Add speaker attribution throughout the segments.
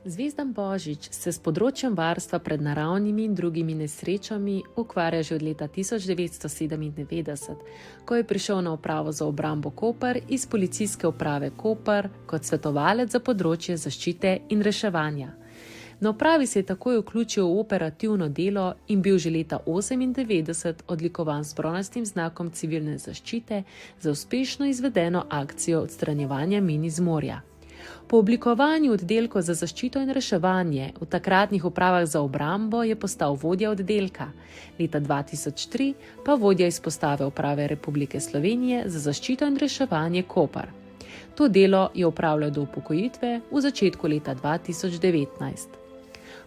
Speaker 1: Zvezdan Božič se s področjem varstva pred naravnimi in drugimi nesrečami ukvarja že od leta 1997, ko je prišel na upravo za obrambo Koper iz Policijske uprave Koper kot svetovalec za področje zaščite in reševanja. Na upravi se je takoj vključil v operativno delo in bil že leta 1998 odlikovan s bronastim znakom civilne zaščite za uspešno izvedeno akcijo odstranjevanja min iz morja. Po oblikovanju oddelkov za zaščito in reševanje v takratnih upravah za obrambo je postal vodja oddelka, leta 2003 pa vodja izpostave Uprave Republike Slovenije za zaščito in reševanje Koper. To delo je opravljal do upokojitve v začetku leta 2019.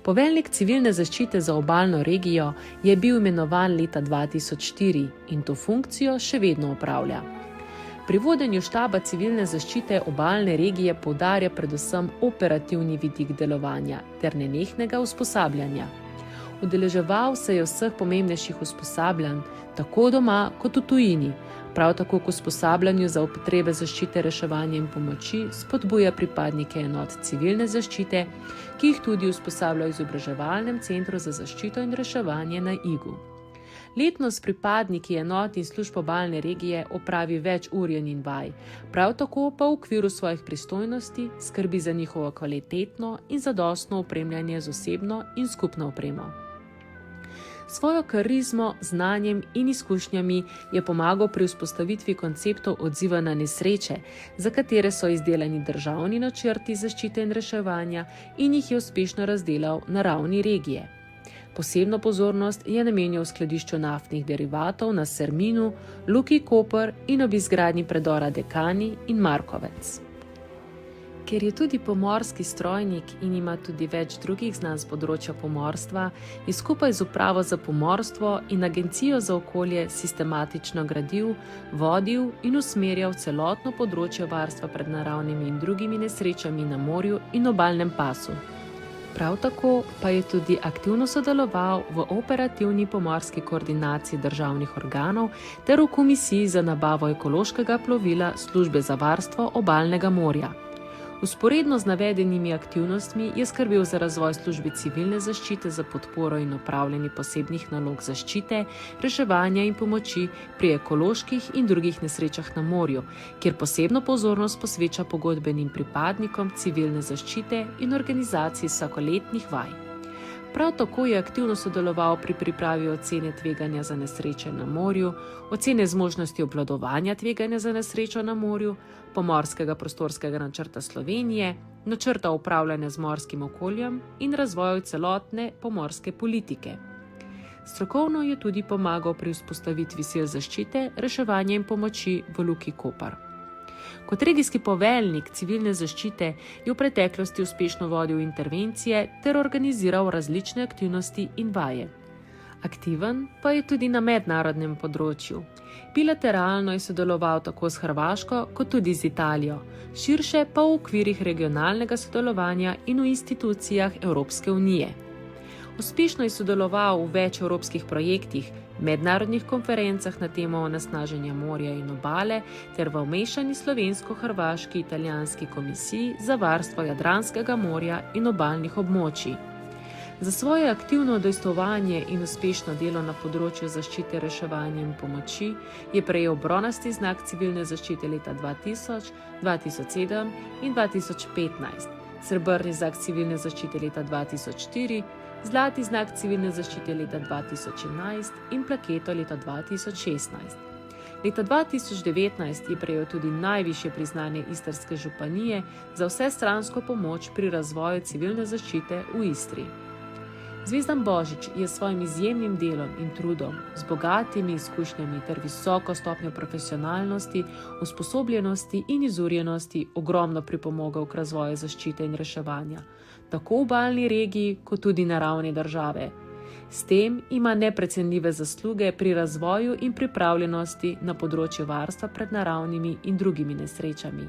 Speaker 1: Poveljnik civilne zaščite za obalno regijo je bil imenovan leta 2004 in to funkcijo še vedno opravlja. Pri vodenju štaba civilne zaščite obalne regije poudarja predvsem operativni vidik delovanja ter nenehnega usposabljanja. Udeleževal se je vseh pomembnejših usposabljanj, tako doma kot v tujini, prav tako k usposabljanju za potrebe zaščite, reševanja in pomoči spodbuja pripadnike enot civilne zaščite, ki jih tudi usposablja v izobraževalnem centru za zaščito in reševanje na Igu. Letno s pripadniki enot in služb obalne regije opravi več urjenj in vaj, prav tako pa v okviru svojih pristojnosti skrbi za njihovo kvalitetno in zadostno opremljanje z osebno in skupno opremo. Svojo karizmo, znanjem in izkušnjami je pomagal pri vzpostavitvi konceptov odziva na nesreče, za katere so izdelani državni načrti zaščite in reševanja in jih je uspešno razdelal na ravni regije. Posebno pozornost je namenjal skladišču naftnih derivatov na Serminu, Luki Koper in ob izgradnji predora Dekani in Markovec. Ker je tudi pomorski strojnik in ima tudi več drugih znanj z področja pomorstva, je skupaj z Upravo za pomorstvo in Agencijo za okolje sistematično gradil, vodil in usmerjal celotno področje varstva pred naravnimi in drugimi nesrečami na morju in obalnem pasu. Prav tako pa je tudi aktivno sodeloval v operativni pomorski koordinaciji državnih organov ter v komisiji za nabavo ekološkega plovila Službe za varstvo obalnega morja. Vzporedno z navedenimi aktivnostmi je skrbel za razvoj službe civilne zaščite za podporo in opravljanje posebnih nalog zaščite, reševanja in pomoči pri ekoloških in drugih nesrečah na morju, kjer posebno pozornost posveča pogodbenim pripadnikom civilne zaščite in organizaciji vsakoletnih vaj. Prav tako je aktivno sodeloval pri pripravi ocene tveganja za nesreče na morju, ocene zmožnosti obvladovanja tveganja za nesrečo na morju, pomorskega prostorskega načrta Slovenije, načrta upravljanja z morskim okoljem in razvoju celotne pomorske politike. Strokovno je tudi pomagal pri vzpostavitvi sil zaščite, reševanja in pomoči v Luki Koper. Kot regijski poveljnik civilne zaščite je v preteklosti uspešno vodil intervencije ter organiziral različne aktivnosti in vaje. Aktiven pa je tudi na mednarodnem področju. Bilateralno je sodeloval tako s Hrvaško kot tudi z Italijo, širše pa v okvirih regionalnega sodelovanja in v institucijah Evropske unije. Uspešno je sodeloval v več evropskih projektih, mednarodnih konferencah na temo onesnaženja morja in obale ter v vmešani slovensko-hrvaški italijanski komisiji za varstvo Jadranskega morja in obalnih območij. Za svoje aktivno udejstvovanje in uspešno delo na področju zaščite, reševanja in pomoči je prejel bronasti znak civilne zaščite leta 2000, 2007 in 2015, srebrni znak civilne zaščite leta 2004, zlati znak civilne zaščite leta 2011 in plaketo leta 2016. Leta 2019 je prejel tudi najvišje priznanje Istrske županije za vsestransko pomoč pri razvoju civilne zaščite v Istri. Zvezdan Božič je s svojim izjemnim delom in trudom, z bogatimi izkušnjami ter visoko stopnjo profesionalnosti, usposobljenosti in izurjenosti ogromno pripomogel k razvoju zaščite in reševanja, tako v obalni regiji kot tudi na ravni države. S tem ima neprecenljive zasluge pri razvoju in pripravljenosti na področju varstva pred naravnimi in drugimi nesrečami.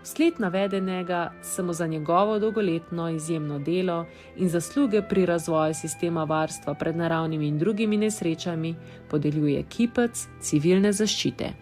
Speaker 1: Vsled navedenega se mu za njegovo dolgoletno izjemno delo in zasluge pri razvoju sistema varstva pred naravnimi in drugimi nesrečami podeljuje kipec civilne zaščite.